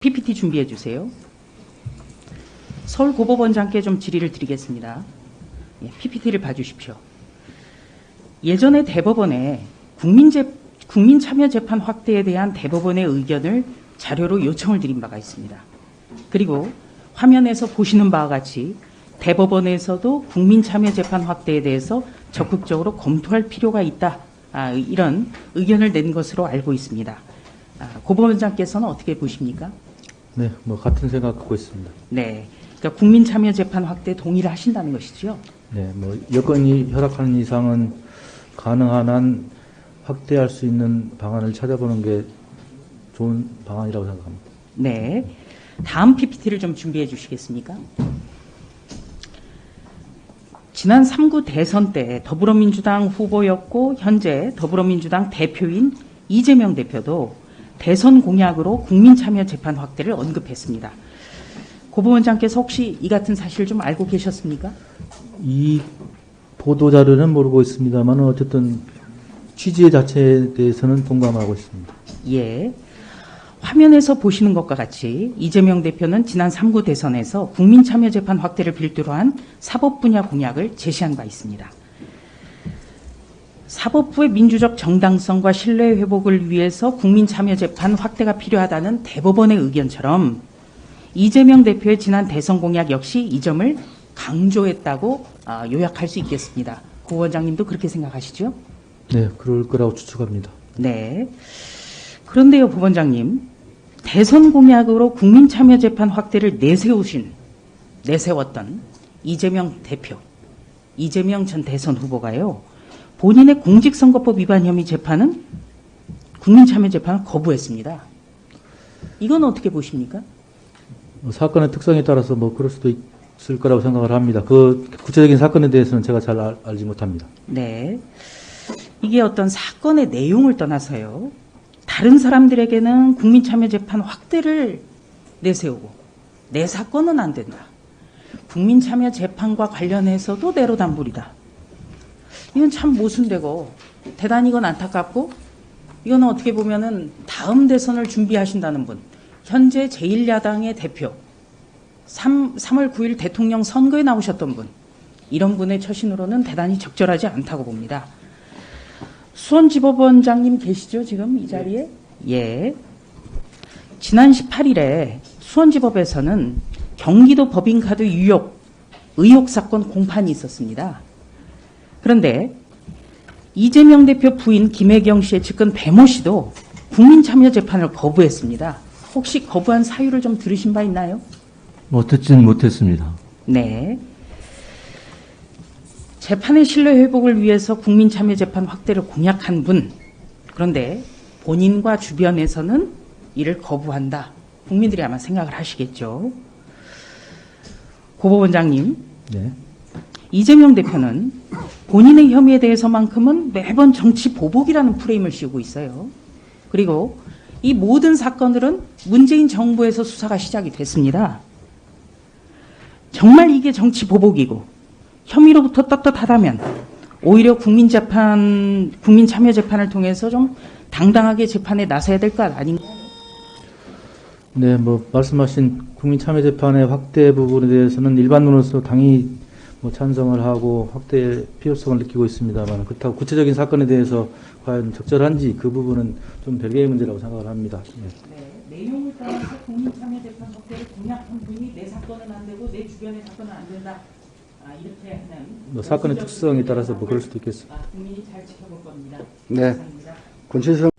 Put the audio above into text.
PPT 준비해 주세요. 서울고법원장께 좀 질의를 드리겠습니다. PPT를 봐주십시오. 예전에 대법원에 국민참여재판 확대에 대한 대법원의 의견을 자료로 요청을 드린 바가 있습니다. 그리고 화면에서 보시는 바와 같이 대법원에서도 국민참여재판 확대에 대해서 적극적으로 검토할 필요가 있다. 이런 의견을 낸 것으로 알고 있습니다. 고법원장께서는 어떻게 보십니까? 네, 같은 생각 갖고 있습니다. 네, 그러니까 국민참여재판 확대 동의를 하신다는 것이죠? 네, 여건이 허락하는 이상은 가능한 한 확대할 수 있는 방안을 찾아보는 게 좋은 방안이라고 생각합니다. 네, 다음 PPT를 좀 준비해 주시겠습니까? 지난 3구 대선 때 더불어민주당 후보였고 현재 더불어민주당 대표인 이재명 대표도 대선 공약으로 국민참여재판 확대를 언급했습니다. 고법원장께서 혹시 이 같은 사실 좀 알고 계셨습니까? 이 보도자료는 모르고 있습니다만 어쨌든 취지 자체에 대해서는 동감하고 있습니다. 예. 화면에서 보시는 것과 같이 이재명 대표는 지난 3구 대선에서 국민참여재판 확대를 필두로 한 사법 분야 공약을 제시한 바 있습니다. 사법부의 민주적 정당성과 신뢰 회복을 위해서 국민참여재판 확대가 필요하다는 대법원의 의견처럼 이재명 대표의 지난 대선 공약 역시 이 점을 강조했다고 요약할 수 있겠습니다. 고 원장님도 그렇게 생각하시죠? 네, 그럴 거라고 추측합니다. 네. 그런데요, 부원장님, 대선 공약으로 국민참여재판 확대를 내세웠던 이재명 대표, 이재명 전 대선 후보가요, 본인의 공직선거법 위반 혐의 재판은 국민참여재판을 거부했습니다. 이건 어떻게 보십니까? 사건의 특성에 따라서 그럴 수도 있을 거라고 생각을 합니다. 그 구체적인 사건에 대해서는 제가 잘 알지 못합니다. 네. 이게 어떤 사건의 내용을 떠나서요, 다른 사람들에게는 국민참여재판 확대를 내세우고 내 사건은 안 된다. 국민참여재판과 관련해서도 내로남불이다. 이건 참 모순되고 대단히 이건 안타깝고 이거는 어떻게 보면은 다음 대선을 준비하신다는 분, 현재 제1야당의 대표, 3월 9일 대통령 선거에 나오셨던 분, 이런 분의 처신으로는 대단히 적절하지 않다고 봅니다. 수원지법원장님 계시죠, 지금 이 자리에? 예. 지난 18일에 수원지법에서는 경기도 법인카드 의혹 사건 공판이 있었습니다. 그런데 이재명 대표 부인 김혜경 씨의 측근 배모 씨도 국민참여재판을 거부했습니다. 혹시 거부한 사유를 좀 들으신 바 있나요? 듣지는 못했습니다. 네. 재판의 신뢰 회복을 위해서 국민참여재판 확대를 공약한 분, 그런데 본인과 주변에서는 이를 거부한다. 국민들이 아마 생각을 하시겠죠. 고법원장님, 네. 이재명 대표는 본인의 혐의에 대해서만큼은 매번 정치 보복이라는 프레임을 씌우고 있어요. 그리고 이 모든 사건들은 문재인 정부에서 수사가 시작이 됐습니다. 정말 이게 정치 보복이고 혐의로부터 떳떳하다면 오히려 국민참여재판을 통해서 좀 당당하게 재판에 나서야 될 것 아닌가요? 네, 말씀하신 국민참여재판의 확대 부분에 대해서는 일반론으로서 당연히 찬성을 하고 확대의 필요성을 느끼고 있습니다만 그렇다고 구체적인 사건에 대해서 과연 적절한지 그 부분은 좀 별개의 문제라고 생각을 합니다. 네, 내용을 따라서 국민참여재판 확대를 공약한 분이 내 사건은 안 되고 내 주변의 사건은 안 된다. 이렇게 하는 사건의 특성에 따라서 그럴 수도 있겠습니다. 국민이 잘 지켜볼 겁니다. 네. 감사합니다. 권칠성